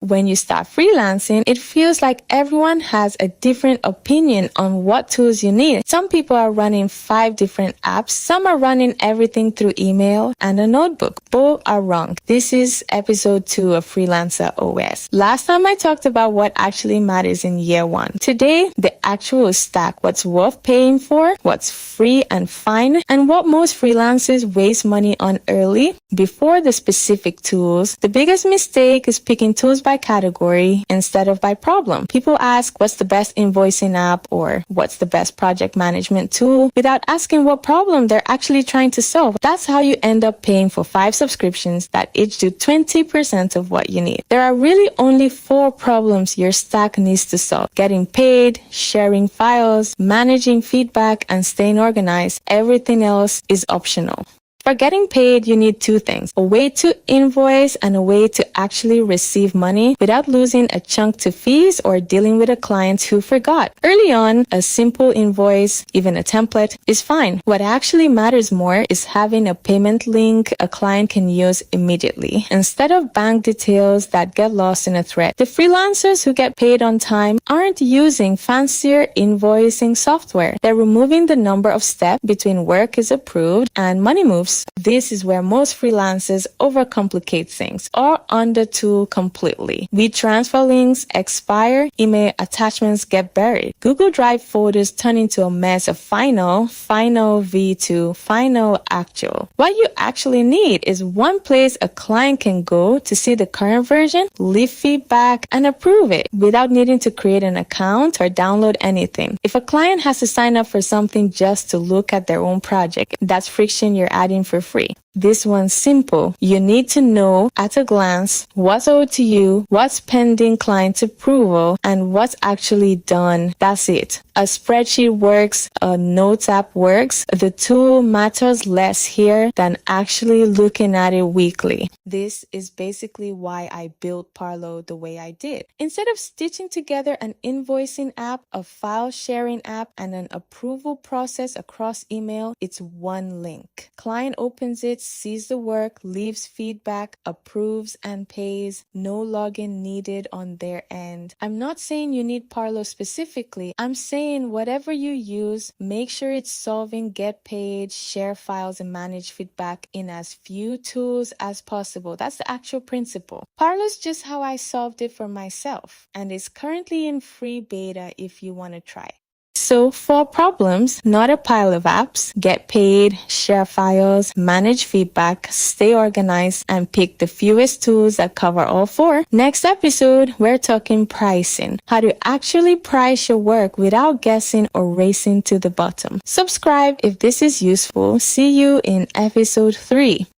When you start freelancing, it feels like everyone has a different opinion on what tools you need. Some people are running 5 different apps. Some are running everything through email and a notebook. Both are wrong. This is episode 2 of Freelancer OS. Last time I talked about what actually matters in year 1. Today, the actual stack, what's worth paying for, what's free and fine, and what most freelancers waste money on early before the specific tools. The biggest mistake is picking tools by category instead of by problem. People ask what's the best invoicing app or what's the best project management tool without asking what problem they're actually trying to solve. That's how you end up paying for 5 subscriptions that each do 20% of what you need. There are really only 4 problems your stack needs to solve: getting paid, sharing files, managing feedback, and staying organized. Everything else is optional. For getting paid, you need 2 things: a way to invoice and a way to actually receive money without losing a chunk to fees or dealing with a client who forgot. Early on, a simple invoice, even a template, is fine. What actually matters more is having a payment link a client can use immediately, instead of bank details that get lost in a thread. The freelancers who get paid on time aren't using fancier invoicing software. They're removing the number of steps between work is approved and money moves. This is where most freelancers overcomplicate things or under tool completely. We transfer links, expire, email attachments get buried. Google Drive folders turn into a mess of final V2, final actual. What you actually need is one place a client can go to see the current version, leave feedback, and approve it without needing to create an account or download anything. If a client has to sign up for something just to look at their own project, that's friction you're adding for free. This one's simple. You need to know at a glance what's owed to you, what's pending client approval, and what's actually done. That's it. A spreadsheet works, a notes app works. The tool matters less here than actually looking at it weekly. This is basically why I built Parlo the way I did. Instead of stitching together an invoicing app, a file sharing app, and an approval process across email, it's one link. Client opens it, sees the work, leaves feedback, approves, and pays. No login needed on their end. I'm not saying you need Parlo specifically. I'm saying whatever you use, make sure it's solving get paid, share files, and manage feedback in as few tools as possible. That's the actual principle. Parlo is just how I solved it for myself, and it's currently in free beta if you want to try. So 4 problems, not a pile of apps: get paid, share files, manage feedback, stay organized, and pick the fewest tools that cover all 4. Next episode, we're talking pricing, how to actually price your work without guessing or racing to the bottom. Subscribe if this is useful. See you in episode 3.